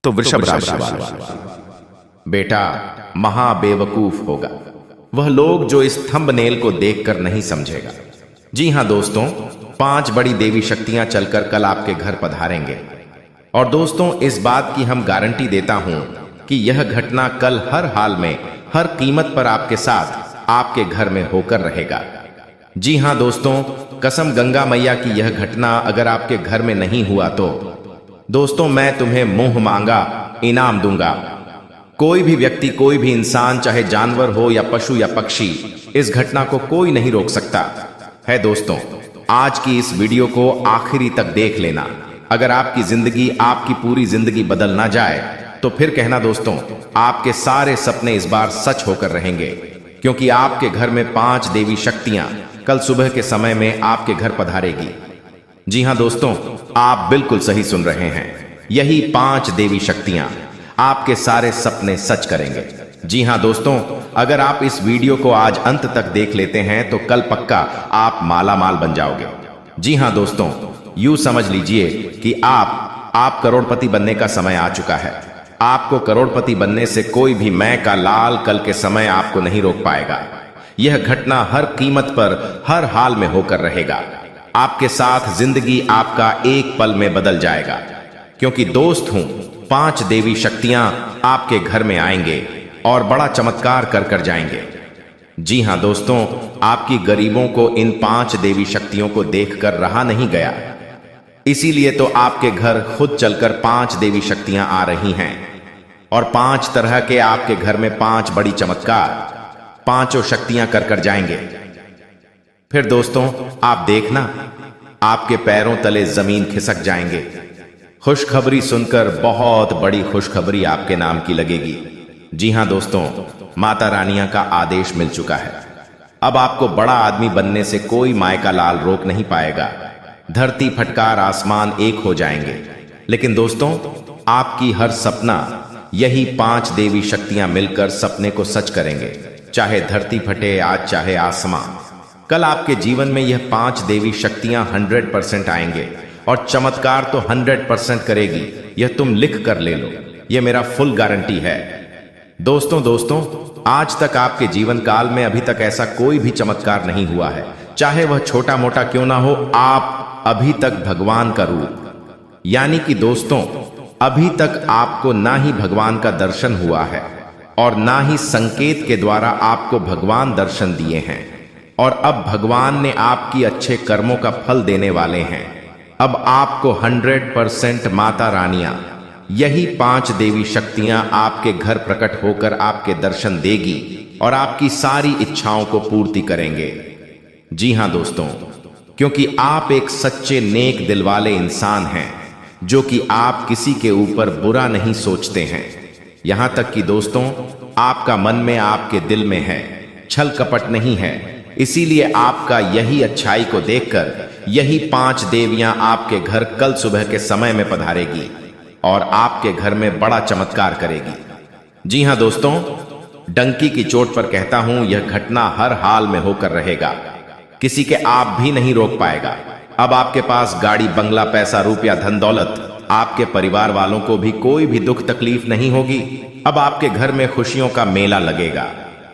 तो वृषभ राशि वाला बेटा महाबेवकूफ होगा वह लोग जो इस थंबनेल को देखकर नहीं समझेगा। जी हां दोस्तों, 5 बड़ी देवी शक्तियां चलकर कल आपके घर पधारेंगे। और दोस्तों, इस बात की हम गारंटी देता हूं कि यह घटना कल हर हाल में, हर कीमत पर आपके साथ, आपके घर में होकर रहेगा। जी हां दोस्तों, कसम गंगा मैया की यह घटना अगर आपके घर में नहीं हुआ तो दोस्तों मैं तुम्हें मुंह मांगा इनाम दूंगा। कोई भी व्यक्ति, कोई भी इंसान, चाहे जानवर हो या पशु या पक्षी, इस घटना को कोई नहीं रोक सकता है। दोस्तों, आज की इस वीडियो को आखिरी तक देख लेना। अगर आपकी जिंदगी, आपकी पूरी जिंदगी बदल ना जाए तो फिर कहना दोस्तों, आपके सारे सपने इस बार सच होकर रहेंगे, क्योंकि आपके घर में 5 देवी शक्तियां कल सुबह के समय में आपके घर पधारेगी। जी हां दोस्तों, आप बिल्कुल सही सुन रहे हैं। यही 5 देवी शक्तियां आपके सारे सपने सच करेंगे। जी हां दोस्तों, अगर आप इस वीडियो को आज अंत तक देख लेते हैं तो कल पक्का आप माला माल बन जाओगे। जी हां दोस्तों, यूं समझ लीजिए कि आप करोड़पति बनने का समय आ चुका है। आपको करोड़पति बनने से कोई भी मैं का लाल कल के समय आपको नहीं रोक पाएगा। यह घटना हर कीमत पर, हर हाल में होकर रहेगा। आपके साथ जिंदगी आपका एक पल में बदल जाएगा, क्योंकि दोस्त हूं, 5 देवी शक्तियां आपके घर में आएंगे और बड़ा चमत्कार कर कर जाएंगे। जी हां दोस्तों, आपकी गरीबों को इन 5 देवी शक्तियों को देखकर रहा नहीं गया, इसीलिए तो आपके घर खुद चलकर 5 देवी शक्तियां आ रही हैं और 5 तरह के आपके घर में 5 बड़ी चमत्कार, 5 शक्तियां कर कर जाएंगे। फिर दोस्तों आप देखना, आपके पैरों तले जमीन खिसक जाएंगे। खुशखबरी सुनकर बहुत बड़ी खुशखबरी आपके नाम की लगेगी। जी हां दोस्तों, माता रानिया का आदेश मिल चुका है। अब आपको बड़ा आदमी बनने से कोई माय का लाल रोक नहीं पाएगा। धरती फटकार आसमान एक हो जाएंगे। लेकिन दोस्तों, आपकी हर सपना यही 5 देवी शक्तियां मिलकर सपने को सच करेंगे। चाहे धरती फटे आज, चाहे आसमां, कल आपके जीवन में यह 5 देवी शक्तियां 100% आएंगे और चमत्कार तो 100% करेगी। यह तुम लिख कर ले लो, यह मेरा फुल गारंटी है। दोस्तों, आज तक आपके जीवन काल में अभी तक ऐसा कोई भी चमत्कार नहीं हुआ है, चाहे वह छोटा मोटा क्यों ना हो। आप अभी तक भगवान का रूप, यानी कि दोस्तों, अभी तक आपको ना ही भगवान का दर्शन हुआ है और ना ही संकेत के द्वारा आपको भगवान दर्शन दिए हैं। और अब भगवान ने आपकी अच्छे कर्मों का फल देने वाले हैं। अब आपको 100% माता रानियां, यही 5 देवी शक्तियां आपके घर प्रकट होकर आपके दर्शन देगी और आपकी सारी इच्छाओं को पूर्ति करेंगे। जी हां दोस्तों, क्योंकि आप एक सच्चे नेक दिल वाले इंसान हैं, जो कि आप किसी के ऊपर बुरा नहीं सोचते हैं। यहां तक कि दोस्तों, आपका मन में, आपके दिल में है, छल कपट नहीं है। इसीलिए आपका यही अच्छाई को देखकर यही 5 देवियां आपके घर कल सुबह के समय में पधारेगी और आपके घर में बड़ा चमत्कार करेगी। जी हां दोस्तों, डंकी की चोट पर कहता हूं, यह घटना हर हाल में होकर रहेगा। किसी के आप भी नहीं रोक पाएगा। अब आपके पास गाड़ी, बंगला, पैसा, रुपया, धन दौलत, आपके परिवार वालों को भी कोई भी दुख तकलीफ नहीं होगी। अब आपके घर में खुशियों का मेला लगेगा।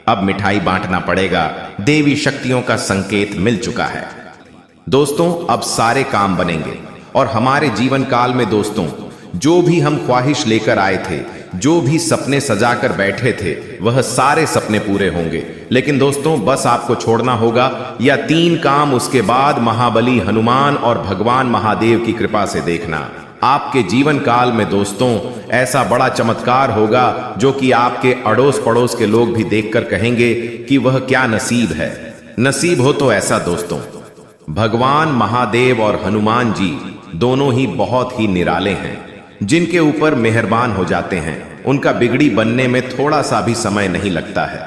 अब मिठाई बांटना पड़ेगा। देवी शक्तियों का संकेत मिल चुका है। दोस्तों, अब सारे काम बनेंगे और हमारे जीवन काल में दोस्तों, जो भी हम ख्वाहिश लेकर आए थे, जो भी सपने सजाकर बैठे थे, वह सारे सपने पूरे होंगे। लेकिन दोस्तों, बस आपको छोड़ना होगा या 3 काम, उसके बाद महाबली हनुमान और भगवान महादेव की कृपा से देखना। आपके जीवन काल में दोस्तों ऐसा बड़ा चमत्कार होगा जो कि आपके अड़ोस पड़ोस के लोग भी देखकर कहेंगे कि वह क्या नसीब है। नसीब हो तो ऐसा दोस्तों, भगवान महादेव और हनुमान जी दोनों ही बहुत ही निराले हैं, जिनके ऊपर मेहरबान हो जाते हैं। उनका बिगड़ी बनने में थोड़ा सा भी समय नहीं लगता है।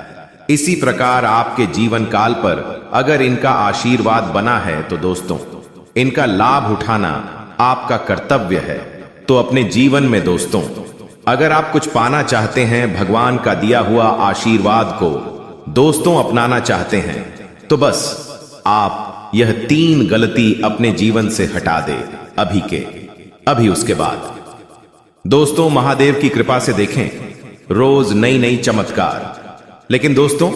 इसी प्रकार आपके जीवन काल पर अगर इनका आशीर्वाद बना है तो दोस्तों, इनका लाभ उठाना आपका कर्तव्य है। तो अपने जीवन में दोस्तों, अगर आप कुछ पाना चाहते हैं, भगवान का दिया हुआ आशीर्वाद को दोस्तों अपनाना चाहते हैं, तो बस आप यह 3 गलती अपने जीवन से हटा दे अभी के अभी। उसके बाद दोस्तों, महादेव की कृपा से देखें रोज नई नई चमत्कार। लेकिन दोस्तों,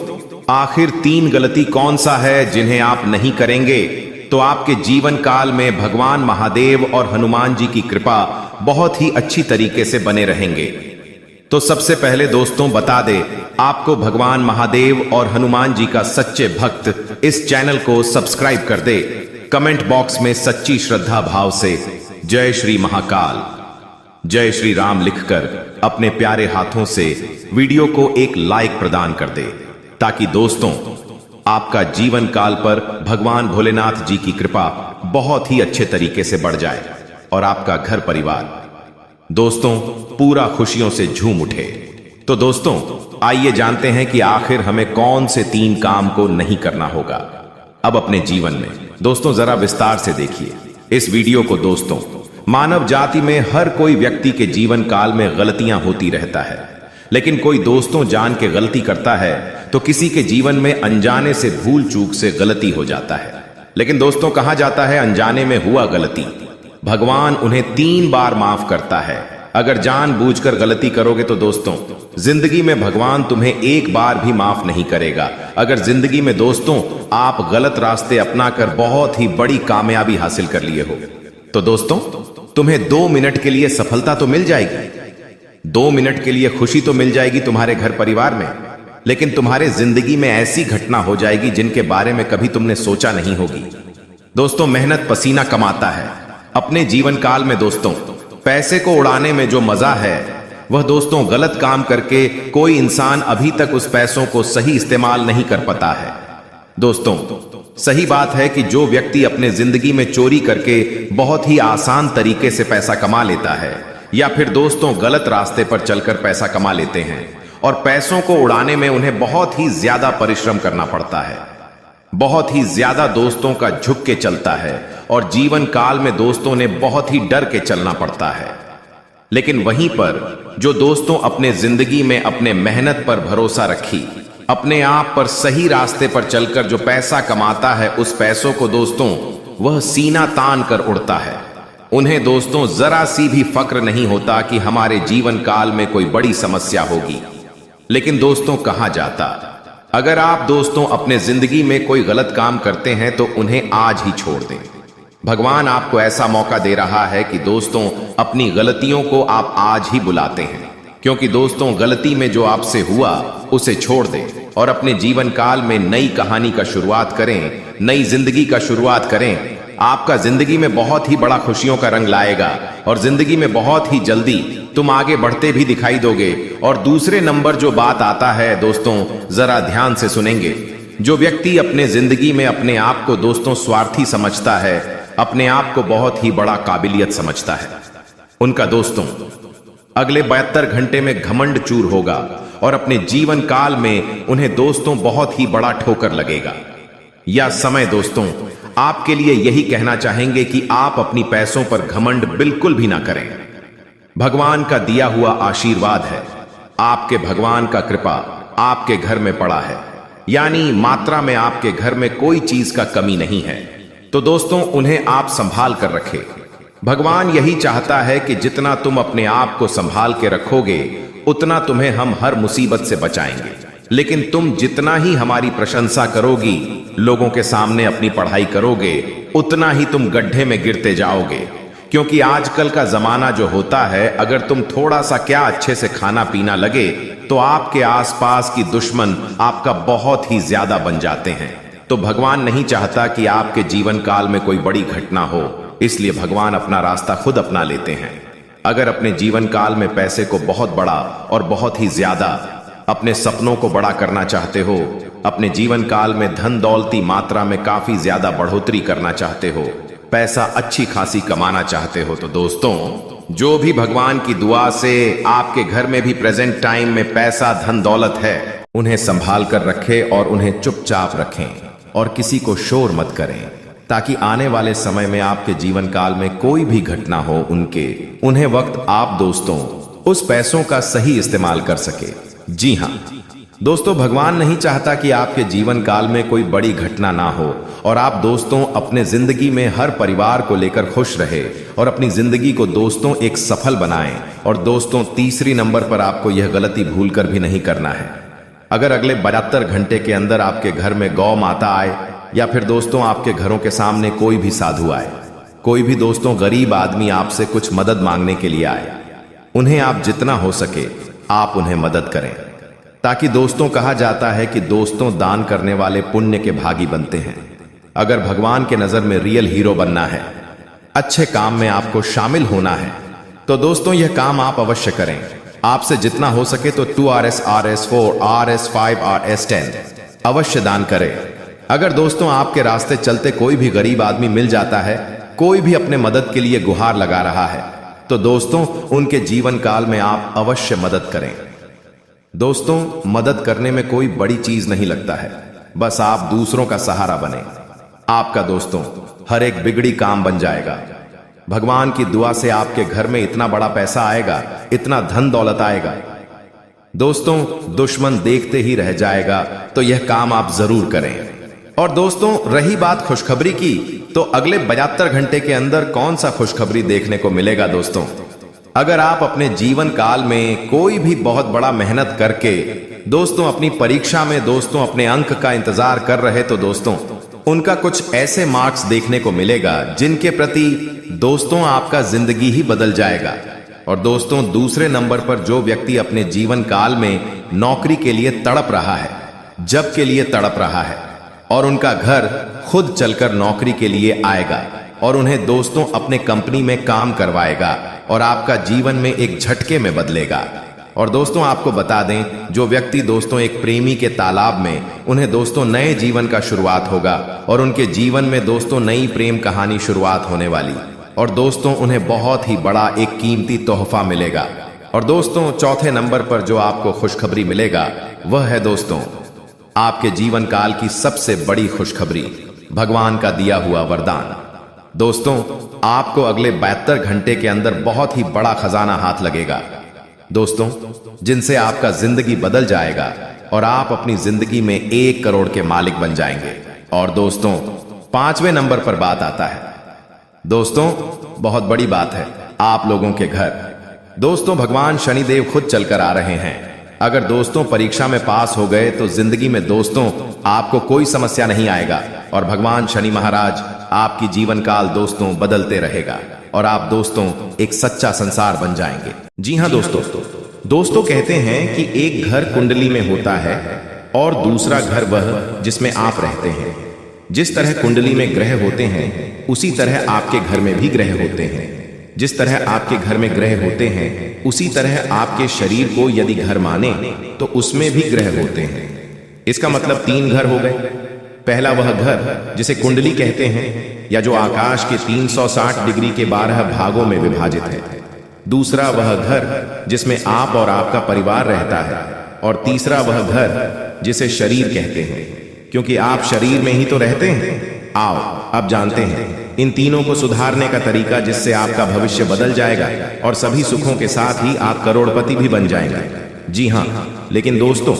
आखिर 3 गलती कौन सा है जिन्हें आप नहीं करेंगे तो आपके जीवन काल में भगवान महादेव और हनुमान जी की कृपा बहुत ही अच्छी तरीके से बने रहेंगे। तो सबसे पहले दोस्तों बता दे, आपको भगवान महादेव और हनुमान जी का सच्चे भक्त इस चैनल को सब्सक्राइब कर दे। कमेंट बॉक्स में सच्ची श्रद्धा भाव से जय श्री महाकाल, जय श्री राम लिखकर अपने प्यारे हाथों से वीडियो को एक लाइक प्रदान कर दे, ताकि दोस्तों आपका जीवन काल पर भगवान भोलेनाथ जी की कृपा बहुत ही अच्छे तरीके से बढ़ जाए और आपका घर परिवार दोस्तों पूरा खुशियों से झूम उठे। तो दोस्तों, आइए जानते हैं कि आखिर हमें कौन से 3 काम को नहीं करना होगा अब अपने जीवन में। दोस्तों, जरा विस्तार से देखिए इस वीडियो को। दोस्तों, मानव जाति में हर कोई व्यक्ति के जीवन काल में गलतियां होती रहता है, लेकिन कोई दोस्तों जान के गलती करता है तो किसी के जीवन में अनजाने से भूल चूक से गलती हो जाता है। लेकिन दोस्तों, कहा जाता है अनजाने में हुआ गलती भगवान उन्हें 3 बार माफ करता है। अगर जानबूझकर गलती करोगे तो दोस्तों जिंदगी में भगवान तुम्हें 1 बार भी माफ नहीं करेगा। अगर जिंदगी में दोस्तों आप गलत रास्ते अपनाकर बहुत ही बड़ी कामयाबी हासिल कर लिए हो तो दोस्तों तुम्हें 2 मिनट के लिए सफलता तो मिल जाएगी, 2 मिनट के लिए खुशी तो मिल जाएगी तुम्हारे घर परिवार में, लेकिन तुम्हारे जिंदगी में ऐसी घटना हो जाएगी जिनके बारे में कभी तुमने सोचा नहीं होगी। दोस्तों, मेहनत पसीना कमाता है। अपने जीवन काल में दोस्तों पैसे को उड़ाने में जो मजा है वह दोस्तों गलत काम करके कोई इंसान अभी तक उस पैसों को सही इस्तेमाल नहीं कर पाता है। दोस्तों, सही बात है कि जो व्यक्ति अपने जिंदगी में चोरी करके बहुत ही आसान तरीके से पैसा कमा लेता है या फिर दोस्तों गलत रास्ते पर चलकर पैसा कमा लेते हैं और पैसों को उड़ाने में उन्हें बहुत ही ज्यादा परिश्रम करना पड़ता है, बहुत ही ज्यादा दोस्तों का झुक के चलता है और जीवन काल में दोस्तों ने बहुत ही डर के चलना पड़ता है। लेकिन वहीं पर जो दोस्तों अपने जिंदगी में अपने मेहनत पर भरोसा रखी, अपने आप पर सही रास्ते पर चलकर जो पैसा कमाता है, उस पैसों को दोस्तों वह सीना तान कर उड़ता है। उन्हें दोस्तों जरा सी भी फक्र नहीं होता कि हमारे जीवन काल में कोई बड़ी समस्या होगी। लेकिन दोस्तों कहा जाता, अगर आप दोस्तों अपने जिंदगी में कोई गलत काम करते हैं तो उन्हें आज ही छोड़ दें। भगवान आपको ऐसा मौका दे रहा है कि दोस्तों अपनी गलतियों को आप आज ही बुलाते हैं, क्योंकि दोस्तों गलती में जो आपसे हुआ उसे छोड़ दें और अपने जीवन काल में नई कहानी का शुरुआत करें, नई जिंदगी का शुरुआत करें। आपका जिंदगी में बहुत ही बड़ा खुशियों का रंग लाएगा और जिंदगी में बहुत ही जल्दी तुम आगे बढ़ते भी दिखाई दोगे। और दूसरे नंबर जो बात आता है दोस्तों, जरा ध्यान से सुनेंगे। जो व्यक्ति अपने जिंदगी में अपने आप को दोस्तों स्वार्थी समझता है, अपने आप को बहुत ही बड़ा काबिलियत समझता है, उनका दोस्तों अगले 72 घंटे में घमंड चूर होगा और अपने जीवन काल में उन्हें दोस्तों बहुत ही बड़ा ठोकर लगेगा। या समय दोस्तों आपके लिए यही कहना चाहेंगे कि आप अपनी पैसों पर घमंड बिल्कुल भी ना करें। भगवान का दिया हुआ आशीर्वाद है, आपके भगवान का कृपा आपके घर में पड़ा है, यानी मात्रा में आपके घर में कोई चीज का कमी नहीं है। तो दोस्तों उन्हें आप संभाल कर रखें। भगवान यही चाहता है कि जितना तुम अपने आप को संभाल के रखोगे उतना तुम्हें हम हर मुसीबत से बचाएंगे। लेकिन तुम जितना ही हमारी प्रशंसा करोगी, लोगों के सामने अपनी पढ़ाई करोगे, उतना ही तुम गड्ढे में गिरते जाओगे। क्योंकि आजकल का जमाना जो होता है, अगर तुम थोड़ा सा क्या अच्छे से खाना पीना लगे तो आपके आसपास की दुश्मन आपका बहुत ही ज्यादा बन जाते हैं। तो भगवान नहीं चाहता कि आपके जीवन काल में कोई बड़ी घटना हो, इसलिए भगवान अपना रास्ता खुद अपना लेते हैं। अगर अपने जीवन काल में पैसे को बहुत बड़ा और बहुत ही ज्यादा, अपने सपनों को बड़ा करना चाहते हो, अपने जीवन काल में धन दौलती मात्रा में काफी ज्यादा बढ़ोतरी करना चाहते हो, पैसा अच्छी खासी कमाना चाहते हो, तो दोस्तों जो भी भगवान की दुआ से आपके घर में भी प्रेजेंट टाइम में पैसा धन दौलत है, उन्हें संभाल कर रखें और उन्हें चुपचाप रखें और किसी को शोर मत करें, ताकि आने वाले समय में आपके जीवन काल में कोई भी घटना हो उन्हें वक्त आप दोस्तों उस पैसों का सही इस्तेमाल कर सके। जी हाँ दोस्तों, भगवान नहीं चाहता कि आपके जीवन काल में कोई बड़ी घटना ना हो और आप दोस्तों अपने जिंदगी में हर परिवार को लेकर खुश रहे और अपनी जिंदगी को दोस्तों एक सफल बनाएं। और दोस्तों, तीसरी नंबर पर आपको यह गलती भूलकर भी नहीं करना है। अगर अगले 72 घंटे के अंदर आपके घर में गौ माता आए या फिर दोस्तों आपके घरों के सामने कोई भी साधु आए, कोई भी दोस्तों गरीब आदमी आपसे कुछ मदद मांगने के लिए आए, उन्हें आप जितना हो सके आप उन्हें मदद करें, ताकि दोस्तों कहा जाता है कि दोस्तों दान करने वाले पुण्य के भागी बनते हैं। अगर भगवान के नजर में रियल हीरो बनना है, अच्छे काम में आपको शामिल होना है, तो दोस्तों यह काम आप अवश्य करें। आपसे जितना हो सके तो 2Rs, Rs4, Rs5, Rs10 अवश्य दान करें। अगर दोस्तों आपके रास्ते चलते कोई भी गरीब आदमी मिल जाता है, कोई भी अपने मदद के लिए गुहार लगा रहा है, तो दोस्तों उनके जीवन काल में आप अवश्य मदद करें। दोस्तों, मदद करने में कोई बड़ी चीज नहीं लगता है, बस आप दूसरों का सहारा बने। आपका दोस्तों हर एक बिगड़ी काम बन जाएगा। भगवान की दुआ से आपके घर में इतना बड़ा पैसा आएगा, इतना धन दौलत आएगा, दोस्तों दुश्मन देखते ही रह जाएगा। तो यह काम आप जरूर करें। और दोस्तों, रही बात खुशखबरी की, तो अगले 72 घंटे के अंदर कौन सा खुशखबरी देखने को मिलेगा दोस्तों? अगर आप अपने जीवन काल में कोई भी बहुत बड़ा मेहनत करके दोस्तों अपनी परीक्षा में दोस्तों अपने अंक का इंतजार कर रहे, तो दोस्तों उनका कुछ ऐसे मार्क्स देखने को मिलेगा जिनके प्रति दोस्तों आपका जिंदगी ही बदल जाएगा। और दोस्तों, दूसरे नंबर पर जो व्यक्ति अपने जीवन काल में नौकरी के लिए तड़प रहा है, जब के लिए तड़प रहा है, और उनका घर खुद चलकर नौकरी के लिए आएगा और उन्हें दोस्तों अपने कंपनी में काम करवाएगा और आपका जीवन में एक झटके में बदलेगा। और दोस्तों आपको बता दें, जो व्यक्ति दोस्तों एक प्रेमी के तालाब में, उन्हें दोस्तों नए जीवन का शुरुआत होगा और उनके जीवन में दोस्तों नई प्रेम कहानी शुरुआत होने वाली, और दोस्तों उन्हें बहुत ही बड़ा एक कीमती तोहफा मिलेगा। और दोस्तों चौथे नंबर पर जो आपको खुशखबरी मिलेगा वह है दोस्तों आपके जीवन काल की सबसे बड़ी खुशखबरी, भगवान का दिया हुआ वरदान। दोस्तों, आपको अगले 72 घंटे के अंदर बहुत ही बड़ा खजाना हाथ लगेगा दोस्तों, जिनसे आपका जिंदगी बदल जाएगा और आप अपनी जिंदगी में 1 करोड़ के मालिक बन जाएंगे। और दोस्तों 5वें नंबर पर बात आता है दोस्तों, बहुत बड़ी बात है आप लोगों के घर। दोस्तों भगवान शनिदेव खुद चलकर आ रहे हैं। अगर दोस्तों परीक्षा में पास हो गए तो जिंदगी में दोस्तों आपको कोई समस्या नहीं आएगा और भगवान शनि महाराज आपकी जीवन काल दोस्तों बदलते रहेगा और आप दोस्तों एक सच्चा संसार बन जाएंगे। जी हाँ दोस्तों कहते हैं कि एक घर कुंडली में होता है और दूसरा घर वह जिसमें आप रहते हैं। जिस तरह कुंडली में ग्रह होते हैं उसी तरह आपके घर में भी ग्रह होते हैं। जिस तरह आपके घर में ग्रह होते हैं उसी तरह आपके शरीर को यदि घर माने तो उसमें भी ग्रह होते हैं। इसका मतलब 3 घर हो गए। पहला वह घर जिसे कुंडली कहते हैं या जो आकाश के 360 डिग्री के 12 भागों में विभाजित है। दूसरा वह घर जिसमें आप और आपका परिवार रहता है। और तीसरा वह घर जिसे शरीर कहते हैं, क्योंकि आप शरीर में ही तो रहते हैं। आओ अब जानते हैं इन तीनों को सुधारने का तरीका, जिससे आपका भविष्य बदल जाएगा और सभी सुखों के साथ ही आप करोड़पति भी बन जाएंगे। जी हाँ, लेकिन दोस्तों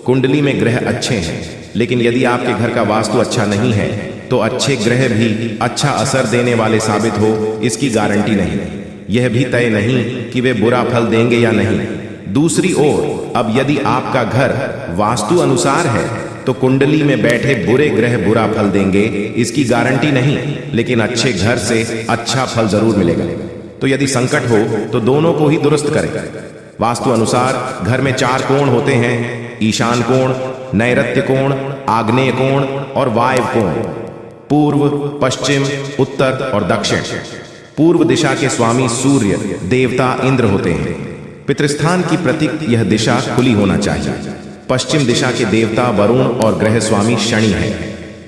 कुंडली में ग्रह अच्छे हैं, लेकिन यदि आपके घर का वास्तु अच्छा नहीं है तो अच्छे ग्रह भी अच्छा असर देने वाले साबित हो इसकी गारंटी नहीं। यह भी तय नहीं कि वे बुरा फल देंगे या नहीं। दूसरी ओर अब यदि आपका घर वास्तु अनुसार है तो कुंडली में बैठे बुरे ग्रह बुरा फल देंगे इसकी गारंटी नहीं, लेकिन अच्छे घर से अच्छा फल जरूर मिलेगा। तो यदि संकट हो तो दोनों को ही दुरुस्त करें। वास्तु अनुसार घर में 4 कोण होते हैं, ईशान कोण, नैऋत्य कोण, आग्नेय कोण और वायव्य कोण। पूर्व, पश्चिम, उत्तर और दक्षिण। पूर्व दिशा के स्वामी सूर्य देवता इंद्र होते हैं। पितृस्थान की प्रतीक यह दिशा खुली होना चाहिए। पश्चिम दिशा के देवता वरुण और ग्रह स्वामी शनि है।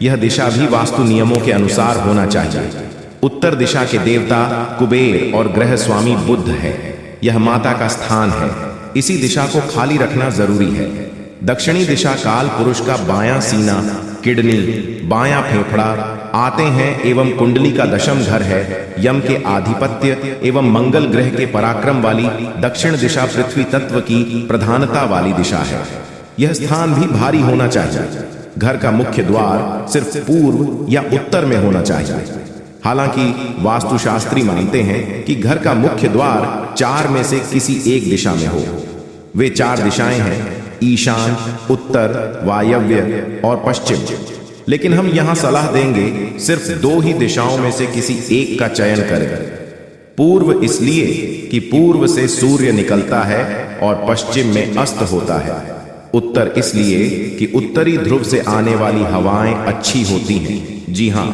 यह दिशा भी वास्तु नियमों के अनुसार होना चाहिए। उत्तर दिशा के देवता कुबेर और ग्रह स्वामी बुध है। यह माता का स्थान है, इसी दिशा को खाली रखना जरूरी है। दक्षिणी दिशा काल पुरुष का बायां सीना, किडनी, बायां फेफड़ा आते हैं एवं कुंडली का 10म घर है। यम के आधिपत्य एवं मंगल ग्रह के पराक्रम वाली दक्षिण दिशा पृथ्वी तत्व की प्रधानता वाली दिशा है। यह स्थान भी भारी होना चाहिए। घर का मुख्य द्वार सिर्फ पूर्व या उत्तर में होना चाहिए। हालांकि वास्तुशास्त्री मानते हैं कि घर का मुख्य द्वार 4 में से किसी एक दिशा में हो। वे 4 दिशाएं हैं, ईशान, उत्तर, वायव्य और पश्चिम। लेकिन हम यहां सलाह देंगे सिर्फ 2 ही दिशाओं में से किसी एक का चयन करें। पूर्व इसलिए कि पूर्व से सूर्य निकलता है और पश्चिम में अस्त होता है। उत्तर इसलिए कि उत्तरी ध्रुव से आने वाली हवाएं अच्छी होती हैं। जी हां,